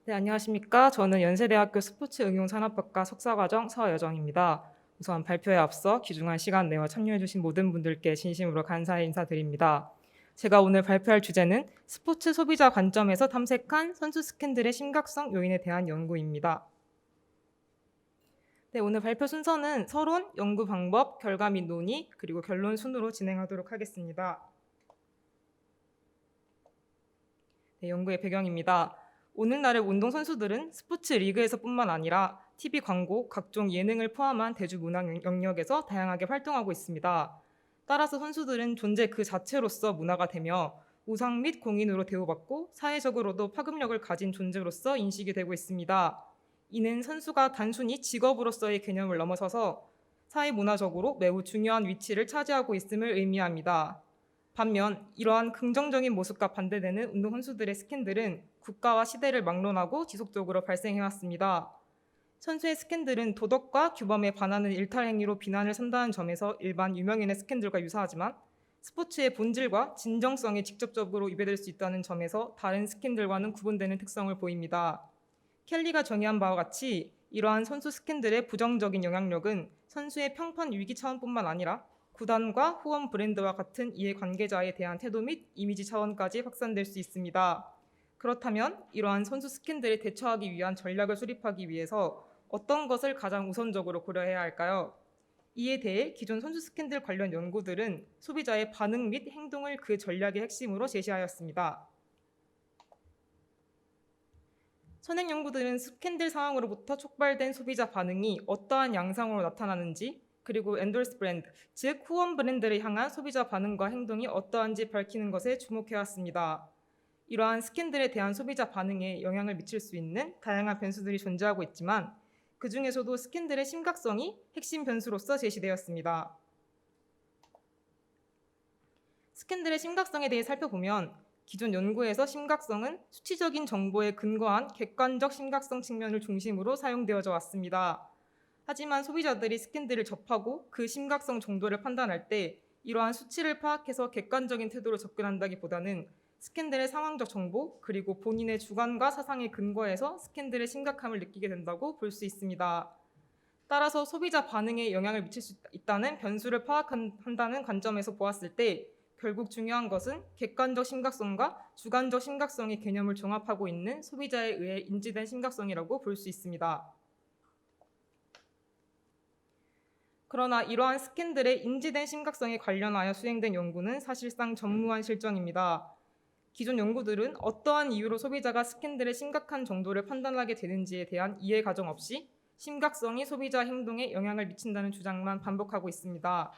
네, 안녕하십니까. 저는 연세대학교 스포츠응용산업학과 석사과정 서여정입니다. 우선 발표에 앞서 귀중한 시간 내어 참여해주신 모든 분들께 진심으로 감사의 인사드립니다. 제가 오늘 발표할 주제는 스포츠 소비자 관점에서 탐색한 선수 스캔들의 심각성 요인에 대한 연구입니다. 네, 오늘 발표 순서는 서론, 연구 방법, 결과 및 논의, 그리고 결론 순으로 진행하도록 하겠습니다. 네, 연구의 배경입니다. 오늘날의 운동선수들은 스포츠 리그에서뿐만 아니라 TV 광고, 각종 예능을 포함한 대중문화 영역에서 다양하게 활동하고 있습니다. 따라서 선수들은 존재 그 자체로서 문화가 되며 우상 및 공인으로 대우받고 사회적으로도 파급력을 가진 존재로서 인식이 되고 있습니다. 이는 선수가 단순히 직업으로서의 개념을 넘어서서 사회문화적으로 매우 중요한 위치를 차지하고 있음을 의미합니다. 반면 이러한 긍정적인 모습과 반대되는 운동선수들의 스캔들은 국가와 시대를 막론하고 지속적으로 발생해왔습니다. 선수의 스캔들은 도덕과 규범에 반하는 일탈 행위로 비난을 산다는 점에서 일반 유명인의 스캔들과 유사하지만 스포츠의 본질과 진정성에 직접적으로 위배될 수 있다는 점에서 다른 스캔들과는 구분되는 특성을 보입니다. 켈리가 정의한 바와 같이 이러한 선수 스캔들의 부정적인 영향력은 선수의 평판 위기 차원뿐만 아니라 구단과 후원 브랜드와 같은 이해관계자에 대한 태도 및 이미지 차원까지 확산될 수 있습니다. 그렇다면 이러한 선수 스캔들에 대처하기 위한 전략을 수립하기 위해서 어떤 것을 가장 우선적으로 고려해야 할까요? 이에 대해 기존 선수 스캔들 관련 연구들은 소비자의 반응 및 행동을 그 전략의 핵심으로 제시하였습니다. 선행 연구들은 스캔들 상황으로부터 촉발된 소비자 반응이 어떠한 양상으로 나타나는지, 그리고 엔돌스 브랜드, 즉 후원 브랜드를 향한 소비자 반응과 행동이 어떠한지 밝히는 것에 주목해왔습니다. 이러한 스캔들에 대한 소비자 반응에 영향을 미칠 수 있는 다양한 변수들이 존재하고 있지만 그 중에서도 스캔들의 심각성이 핵심 변수로서 제시되었습니다. 스캔들의 심각성에 대해 살펴보면 기존 연구에서 심각성은 수치적인 정보에 근거한 객관적 심각성 측면을 중심으로 사용되어져 왔습니다. 하지만 소비자들이 스캔들을 접하고 그 심각성 정도를 판단할 때 이러한 수치를 파악해서 객관적인 태도로 접근한다기보다는 스캔들의 상황적 정보 그리고 본인의 주관과 사상에 근거해서 스캔들의 심각함을 느끼게 된다고 볼 수 있습니다. 따라서 소비자 반응에 영향을 미칠 수 있다는 변수를 파악한다는 관점에서 보았을 때 결국 중요한 것은 객관적 심각성과 주관적 심각성의 개념을 종합하고 있는 소비자에 의해 인지된 심각성이라고 볼 수 있습니다. 그러나 이러한 스캔들의 인지된 심각성에 관련하여 수행된 연구는 사실상 전무한 실정입니다. 기존 연구들은 어떠한 이유로 소비자가 스캔들의 심각한 정도를 판단하게 되는지에 대한 이해 과정 없이 심각성이 소비자 행동에 영향을 미친다는 주장만 반복하고 있습니다.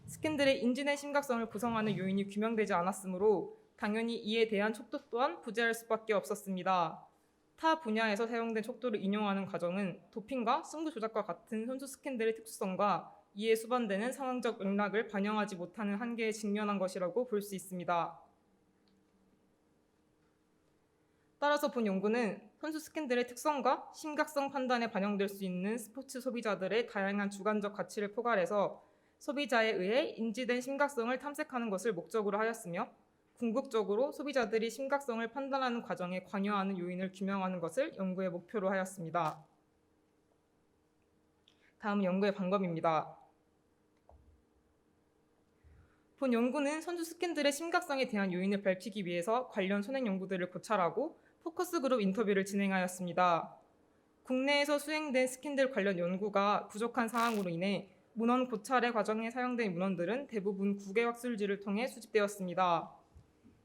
스캔들의 인지된 심각성을 구성하는 요인이 규명되지 않았으므로 당연히 이에 대한 촉도 또한 부재할 수밖에 없었습니다. 타 분야에서 사용된 촉도를 인용하는 과정은 도핑과 승부 조작과 같은 선수 스캔들의 특수성과 이에 수반되는 상황적 맥락을 반영하지 못하는 한계에 직면한 것이라고 볼 수 있습니다. 따라서 본 연구는 선수 스캔들의 특성과 심각성 판단에 반영될 수 있는 스포츠 소비자들의 다양한 주관적 가치를 포괄해서 소비자에 의해 인지된 심각성을 탐색하는 것을 목적으로 하였으며 궁극적으로 소비자들이 심각성을 판단하는 과정에 관여하는 요인을 규명하는 것을 연구의 목표로 하였습니다. 다음은 연구의 방법입니다. 본 연구는 선수 스캔들의 심각성에 대한 요인을 밝히기 위해서 관련 선행 연구들을 고찰하고 포커스 그룹 인터뷰를 진행하였습니다. 국내에서 수행된 스캔들 관련 연구가 부족한 사항으로 인해 문헌 고찰의 과정에 사용된 문헌들은 대부분 국외 학술지를 통해 수집되었습니다.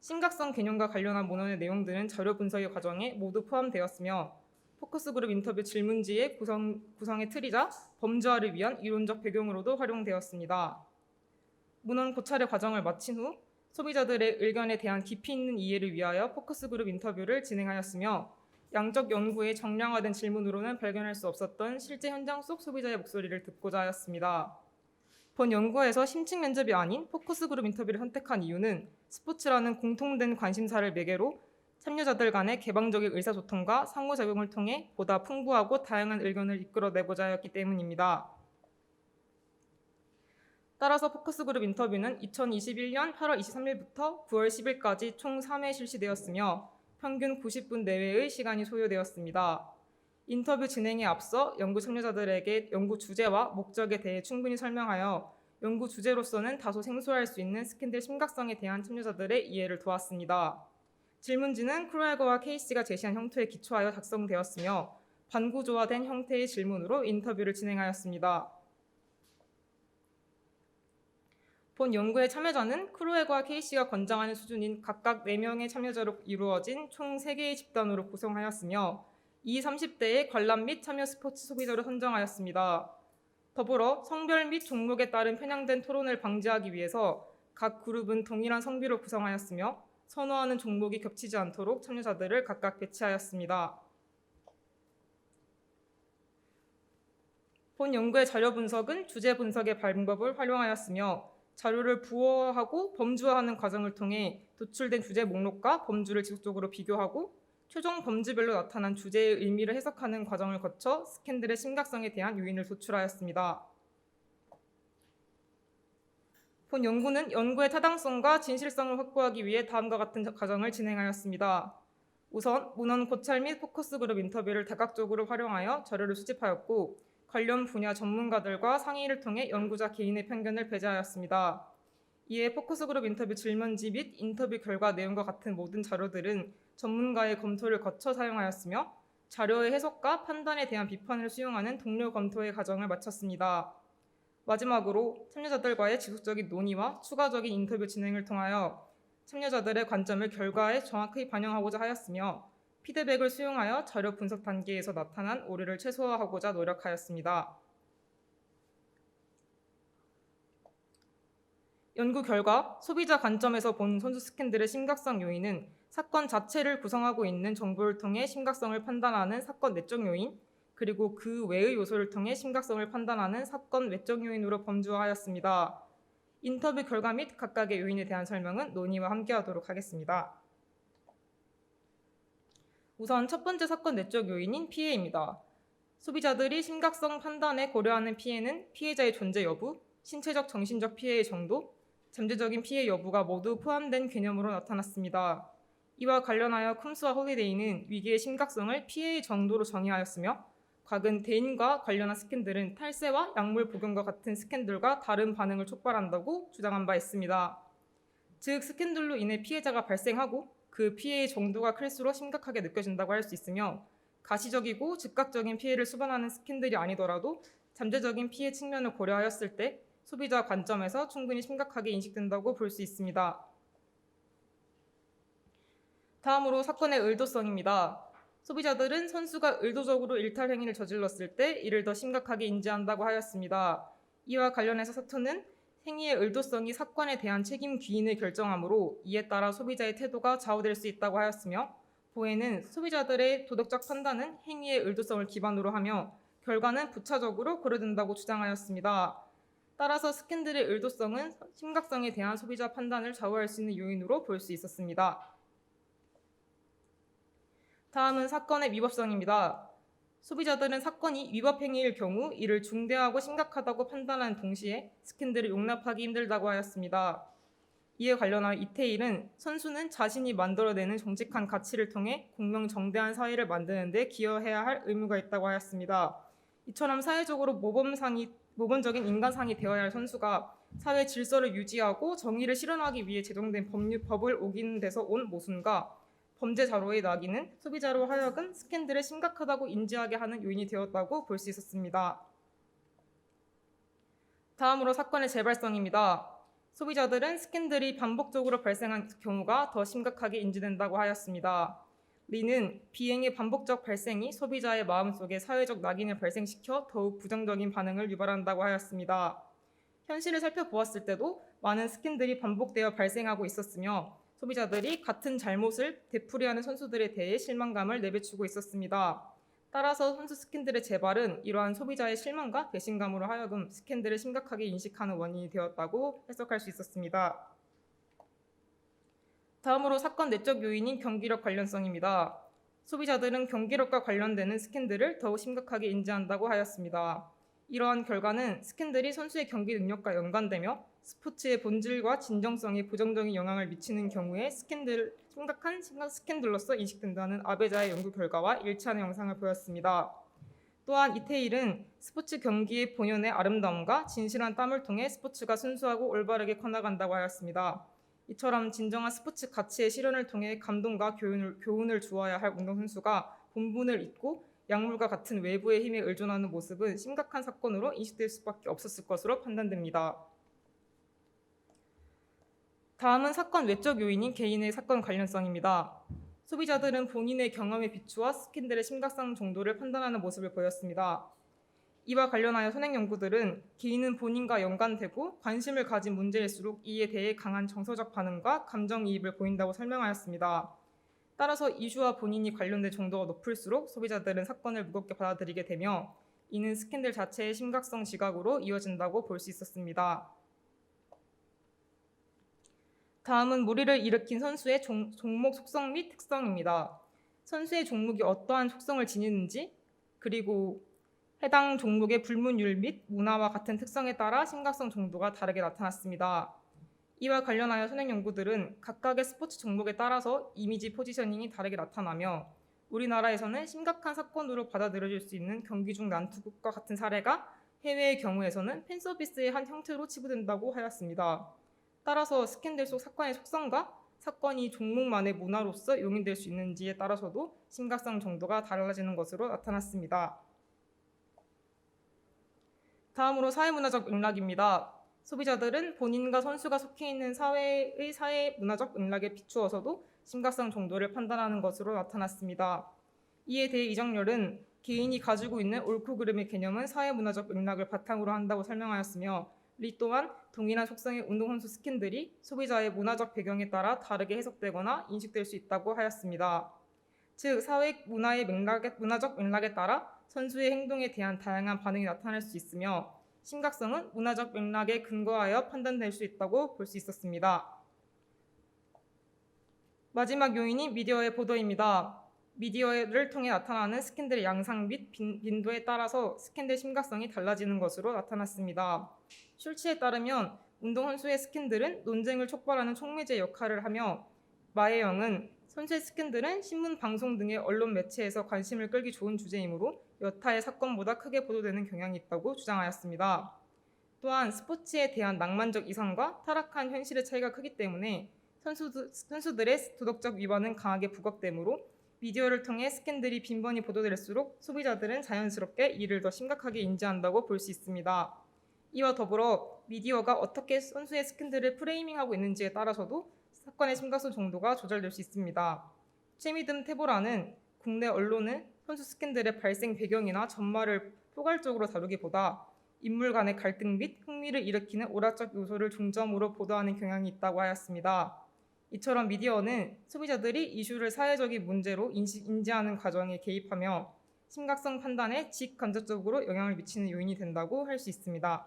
심각성 개념과 관련한 문헌의 내용들은 자료 분석의 과정에 모두 포함되었으며 포커스 그룹 인터뷰 질문지의 구성의 틀이자 범주화를 위한 이론적 배경으로도 활용되었습니다. 문헌 고찰의 과정을 마친 후 소비자들의 의견에 대한 깊이 있는 이해를 위하여 포커스 그룹 인터뷰를 진행하였으며 양적 연구의 정량화된 질문으로는 발견할 수 없었던 실제 현장 속 소비자의 목소리를 듣고자 하였습니다. 본 연구에서 심층 면접이 아닌 포커스 그룹 인터뷰를 선택한 이유는 스포츠라는 공통된 관심사를 매개로 참여자들 간의 개방적인 의사소통과 상호작용을 통해 보다 풍부하고 다양한 의견을 이끌어내고자 하였기 때문입니다. 따라서 포커스 그룹 인터뷰는 2021년 8월 23일부터 9월 10일까지 총 3회 실시되었으며 평균 90분 내외의 시간이 소요되었습니다. 인터뷰 진행에 앞서 연구 참여자들에게 연구 주제와 목적에 대해 충분히 설명하여 연구 주제로서는 다소 생소할 수 있는 스캔들 심각성에 대한 참여자들의 이해를 도왔습니다. 질문지는 크루에거와 케이시가 제시한 형태에 기초하여 작성되었으며 반구조화된 형태의 질문으로 인터뷰를 진행하였습니다. 본 연구의 참여자는 크루에거와 케이시가 권장하는 수준인 각각 4명의 참여자로 이루어진 총 3개의 집단으로 구성하였으며 이 30대의 관람 및 참여 스포츠 소비자로 선정하였습니다. 더불어 성별 및 종목에 따른 편향된 토론을 방지하기 위해서 각 그룹은 동일한 성비로 구성하였으며 선호하는 종목이 겹치지 않도록 참여자들을 각각 배치하였습니다. 본 연구의 자료 분석은 주제 분석의 방법을 활용하였으며 자료를 부호하고 범주화하는 과정을 통해 도출된 주제 목록과 범주를 지속적으로 비교하고 최종 범주별로 나타난 주제의 의미를 해석하는 과정을 거쳐 스캔들의 심각성에 대한 요인을 도출하였습니다. 본 연구는 연구의 타당성과 진실성을 확보하기 위해 다음과 같은 과정을 진행하였습니다. 우선 문헌 고찰 및 포커스 그룹 인터뷰를 다각적으로 활용하여 자료를 수집하였고 관련 분야 전문가들과 상의를 통해 연구자 개인의 편견을 배제하였습니다. 이에 포커스 그룹 인터뷰 질문지 및 인터뷰 결과 내용과 같은 모든 자료들은 전문가의 검토를 거쳐 사용하였으며 자료의 해석과 판단에 대한 비판을 수용하는 동료 검토의 과정을 마쳤습니다. 마지막으로 참여자들과의 지속적인 논의와 추가적인 인터뷰 진행을 통하여 참여자들의 관점을 결과에 정확히 반영하고자 하였으며 피드백을 수용하여 자료 분석 단계에서 나타난 오류를 최소화하고자 노력하였습니다. 연구 결과 소비자 관점에서 본 선수 스캔들의 심각성 요인은 사건 자체를 구성하고 있는 정보를 통해 심각성을 판단하는 사건 내적 요인, 그리고 그 외의 요소를 통해 심각성을 판단하는 사건 외적 요인으로 범주화하였습니다. 인터뷰 결과 및 각각의 요인에 대한 설명은 논의와 함께하도록 하겠습니다. 우선 첫 번째 사건 내적 요인인 피해입니다. 소비자들이 심각성 판단에 고려하는 피해는 피해자의 존재 여부, 신체적, 정신적 피해의 정도, 잠재적인 피해 여부가 모두 포함된 개념으로 나타났습니다. 이와 관련하여 쿰스와 홀리데이는 위기의 심각성을 피해의 정도로 정의하였으며 과근 대인과 관련한 스캔들은 탈세와 약물 복용과 같은 스캔들과 다른 반응을 촉발한다고 주장한 바 있습니다. 즉 스캔들로 인해 피해자가 발생하고 그 피해의 정도가 클수록 심각하게 느껴진다고 할 수 있으며 가시적이고 즉각적인 피해를 수반하는 스캔들이 아니더라도 잠재적인 피해 측면을 고려하였을 때 소비자 관점에서 충분히 심각하게 인식된다고 볼 수 있습니다. 다음으로 사건의 의도성입니다. 소비자들은 선수가 의도적으로 일탈 행위를 저질렀을 때 이를 더 심각하게 인지한다고 하였습니다. 이와 관련해서 사토는 행위의 의도성이 사건에 대한 책임 귀인을 결정하므로 이에 따라 소비자의 태도가 좌우될 수 있다고 하였으며 보에는 소비자들의 도덕적 판단은 행위의 의도성을 기반으로 하며 결과는 부차적으로 고려된다고 주장하였습니다. 따라서 스캔들의 의도성은 심각성에 대한 소비자 판단을 좌우할 수 있는 요인으로 볼 수 있었습니다. 다음은 사건의 위법성입니다. 소비자들은 사건이 위법 행위일 경우 이를 중대하고 심각하다고 판단하는 동시에 스캔들을 용납하기 힘들다고 하였습니다. 이에 관련하여 이태일은 선수는 자신이 만들어내는 정직한 가치를 통해 공명정대한 사회를 만드는 데 기여해야 할 의무가 있다고 하였습니다. 이처럼 사회적으로 모범적인 인간상이 되어야 할 선수가 사회 질서를 유지하고 정의를 실현하기 위해 제정된 법을 어기는 데서 온 모순과 범죄 자료의 낙인은 소비자로 하여금 스캔들을 심각하다고 인지하게 하는 요인이 되었다고 볼 수 있었습니다. 다음으로 사건의 재발성입니다. 소비자들은 스캔들이 반복적으로 발생한 경우가 더 심각하게 인지된다고 하였습니다. 리는 비행의 반복적 발생이 소비자의 마음속에 사회적 낙인을 발생시켜 더욱 부정적인 반응을 유발한다고 하였습니다. 현실을 살펴보았을 때도 많은 스캔들이 반복되어 발생하고 있었으며 소비자들이 같은 잘못을 되풀이하는 선수들에 대해 실망감을 내비추고 있었습니다. 따라서 선수 스캔들의 재발은 이러한 소비자의 실망과 배신감으로 하여금 스캔들을 심각하게 인식하는 원인이 되었다고 해석할 수 있었습니다. 다음으로 사건 내적 요인인 경기력 관련성입니다. 소비자들은 경기력과 관련되는 스캔들을 더욱 심각하게 인지한다고 하였습니다. 이러한 결과는 스캔들이 선수의 경기 능력과 연관되며 스포츠의 본질과 진정성에 부정적인 영향을 미치는 경우에 심각한 스캔들로서 인식된다는 아베자의 연구 결과와 일치하는 영상을 보였습니다. 또한 이태일은 스포츠 경기의 본연의 아름다움과 진실한 땀을 통해 스포츠가 순수하고 올바르게 커나간다고 하였습니다. 이처럼 진정한 스포츠 가치의 실현을 통해 감동과 교훈을 주어야 할 운동선수가 본분을 잊고 약물과 같은 외부의 힘에 의존하는 모습은 심각한 사건으로 인식될 수밖에 없었을 것으로 판단됩니다. 다음은 사건 외적 요인인 개인의 사건 관련성입니다. 소비자들은 본인의 경험에 비추어 스캔들의 심각성 정도를 판단하는 모습을 보였습니다. 이와 관련하여 선행 연구들은 개인은 본인과 연관되고 관심을 가진 문제일수록 이에 대해 강한 정서적 반응과 감정이입을 보인다고 설명하였습니다. 따라서 이슈와 본인이 관련된 정도가 높을수록 소비자들은 사건을 무겁게 받아들이게 되며 이는 스캔들 자체의 심각성 지각으로 이어진다고 볼 수 있었습니다. 다음은 무리를 일으킨 선수의 종목 속성 및 특성입니다. 선수의 종목이 어떠한 속성을 지니는지 그리고 해당 종목의 불문율 및 문화와 같은 특성에 따라 심각성 정도가 다르게 나타났습니다. 이와 관련하여 선행 연구들은 각각의 스포츠 종목에 따라서 이미지 포지셔닝이 다르게 나타나며 우리나라에서는 심각한 사건으로 받아들여질 수 있는 경기 중 난투극과 같은 사례가 해외의 경우에서는 팬서비스의 한 형태로 치부된다고 하였습니다. 따라서 스캔들 속 사건의 속성과 사건이 종목만의 문화로서 용인될 수 있는지에 따라서도 심각성 정도가 달라지는 것으로 나타났습니다. 다음으로 사회문화적 맥락입니다. 소비자들은 본인과 선수가 속해 있는 사회의 사회문화적 맥락에 비추어서도 심각성 정도를 판단하는 것으로 나타났습니다. 이에 대해 이정렬은 개인이 가지고 있는 옳고 그름의 개념은 사회문화적 맥락을 바탕으로 한다고 설명하였으며 리 또한 동일한 속성의 운동선수 스캔들이 소비자의 문화적 배경에 따라 다르게 해석되거나 인식될 수 있다고 하였습니다. 즉 사회 문화적 맥락에 따라 선수의 행동에 대한 다양한 반응이 나타날 수 있으며 심각성은 문화적 맥락에 근거하여 판단될 수 있다고 볼 수 있었습니다. 마지막 요인이 미디어의 보도입니다. 미디어를 통해 나타나는 스캔들의 양상 및 빈도에 따라서 스캔들 심각성이 달라지는 것으로 나타났습니다. 슐츠에 따르면 운동선수의 스캔들은 논쟁을 촉발하는 촉매제 역할을 하며 마예영은 선수의 스캔들은 신문, 방송 등의 언론 매체에서 관심을 끌기 좋은 주제이므로 여타의 사건보다 크게 보도되는 경향이 있다고 주장하였습니다. 또한 스포츠에 대한 낭만적 이상과 타락한 현실의 차이가 크기 때문에 선수들의 도덕적 위반은 강하게 부각되므로 미디어를 통해 스캔들이 빈번히 보도될수록 소비자들은 자연스럽게 이를 더 심각하게 인지한다고 볼 수 있습니다. 이와 더불어 미디어가 어떻게 선수의 스캔들을 프레이밍하고 있는지에 따라서도 사건의 심각성 정도가 조절될 수 있습니다. 최미듬 테보라는 국내 언론은 선수 스캔들의 발생 배경이나 전말을 포괄적으로 다루기보다 인물 간의 갈등 및 흥미를 일으키는 오락적 요소를 중점으로 보도하는 경향이 있다고 하였습니다. 이처럼 미디어는 소비자들이 이슈를 사회적인 문제로 인지하는 과정에 개입하며 심각성 판단에 직간접적으로 영향을 미치는 요인이 된다고 할 수 있습니다.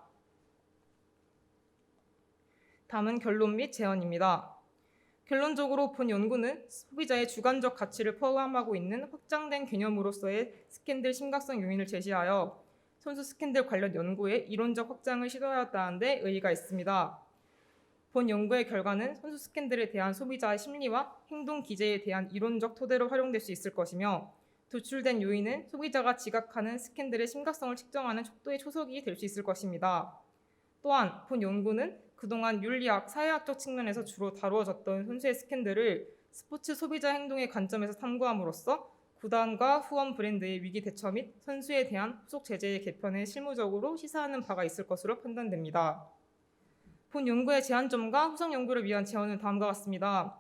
다음은 결론 및 제언입니다. 결론적으로 본 연구는 소비자의 주관적 가치를 포함하고 있는 확장된 개념으로서의 스캔들 심각성 요인을 제시하여 선수 스캔들 관련 연구의 이론적 확장을 시도하였다는 데 의의가 있습니다. 본 연구의 결과는 선수 스캔들에 대한 소비자의 심리와 행동 기제에 대한 이론적 토대로 활용될 수 있을 것이며 도출된 요인은 소비자가 지각하는 스캔들의 심각성을 측정하는 척도의 초석이 될 수 있을 것입니다. 또한 본 연구는 그동안 윤리학, 사회학적 측면에서 주로 다루어졌던 선수의 스캔들을 스포츠 소비자 행동의 관점에서 탐구함으로써 구단과 후원 브랜드의 위기 대처 및 선수에 대한 후속 제재의 개편에 실무적으로 시사하는 바가 있을 것으로 판단됩니다. 본 연구의 제한점과 후속 연구를 위한 제언은 다음과 같습니다.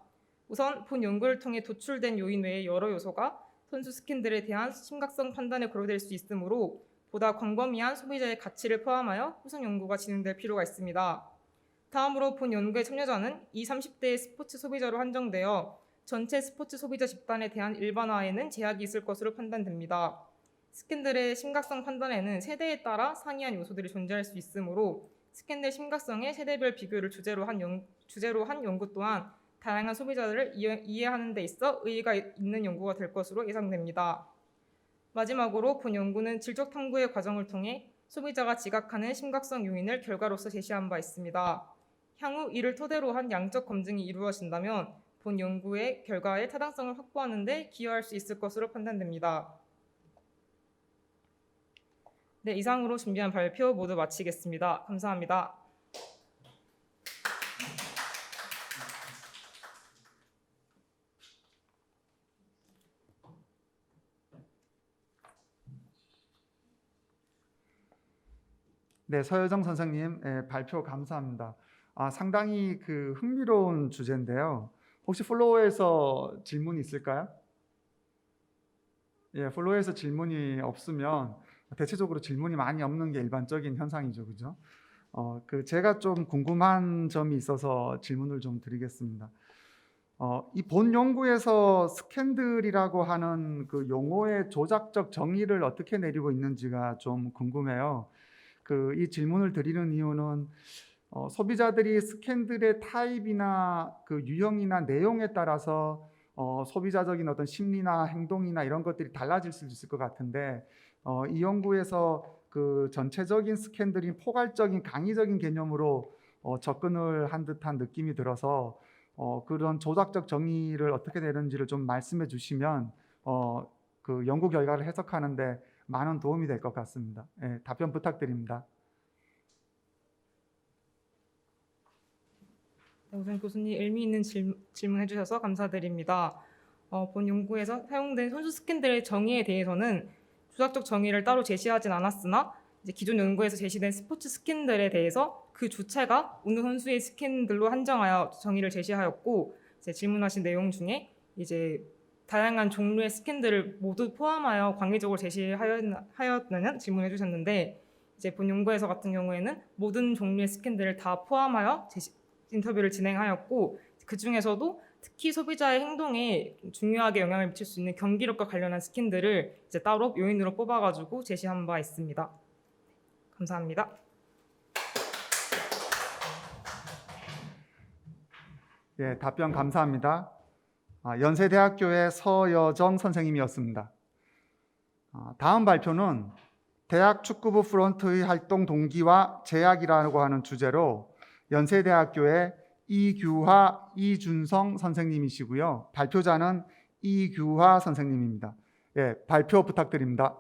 우선 본 연구를 통해 도출된 요인 외의 여러 요소가 선수 스캔들에 대한 심각성 판단에 고려될 수 있으므로 보다 광범위한 소비자의 가치를 포함하여 후속 연구가 진행될 필요가 있습니다. 다음으로 본 연구의 참여자는 20, 30대의 스포츠 소비자로 한정되어 전체 스포츠 소비자 집단에 대한 일반화에는 제약이 있을 것으로 판단됩니다. 스캔들의 심각성 판단에는 세대에 따라 상이한 요소들이 존재할 수 있으므로 스캔들 심각성의 세대별 비교를 주제로 한 연구 또한 다양한 소비자들을 이해하는 데 있어 의의가 있는 연구가 될 것으로 예상됩니다. 마지막으로 본 연구는 질적 탐구의 과정을 통해 소비자가 지각하는 심각성 요인을 결과로서 제시한 바 있습니다. 향후 이를 토대로 한 양적 검증이 이루어진다면 본 연구의 결과의 타당성을 확보하는 데 기여할 수 있을 것으로 판단됩니다. 네, 이상으로 준비한 발표 모두 마치겠습니다. 감사합니다. 네, 서여정 선생님 발표 감사합니다. 상당히 흥미로운 주제인데요. 혹시 플로어에서 질문이 있을까요? 예, 플로어에서 질문이 없으면 대체적으로 질문이 많이 없는 게 일반적인 현상이죠, 그죠? 제가 좀 궁금한 점이 있어서 질문을 좀 드리겠습니다. 이 본 연구에서 스캔들이라고 하는 그 용어의 조작적 정의를 어떻게 내리고 있는지가 좀 궁금해요. 이 질문을 드리는 이유는 소비자들이 스캔들의 타입이나 그 유형이나 내용에 따라서 소비자적인 어떤 심리나 행동이나 이런 것들이 달라질 수 있을 것 같은데 이 연구에서 그 전체적인 스캔들이 포괄적인 강의적인 개념으로 접근을 한 듯한 느낌이 들어서 그런 조작적 정의를 어떻게 내는지를 좀 말씀해 주시면 그 연구 결과를 해석하는데 많은 도움이 될 것 같습니다. 예, 답변 부탁드립니다. 네, 우선 교수님 의미 있는 질문해 주셔서 감사드립니다. 본 연구에서 사용된 손수 스캔들의 정의에 대해서는 조작적 정의를 따로 제시하진 않았으나 이제 기존 연구에서 제시된 스포츠 스캔들에 대해서 그 주체가 운동선수의 스캔들로 한정하여 정의를 제시하였고, 이제 질문하신 내용 중에 이제 다양한 종류의 스캔들을 모두 포함하여 광의적으로 제시하였느냐 질문해 주셨는데, 이제 본 연구에서 같은 경우에는 모든 종류의 스캔들을 다 포함하여 인터뷰를 진행하였고, 그 중에서도 특히 소비자의 행동에 중요하게 영향을 미칠 수 있는 경기력과 관련한 스캔들을 이제 따로 요인으로 뽑아가지고 제시한 바 있습니다. 감사합니다. 예, 답변 감사합니다. 연세대학교의 서여정 선생님이었습니다. 다음 발표는 대학 축구부 프런트의 활동 동기와 제약이라고 하는 주제로 연세대학교의 이규화, 이준성 선생님이시고요. 발표자는 이규화 선생님입니다. 예, 발표 부탁드립니다.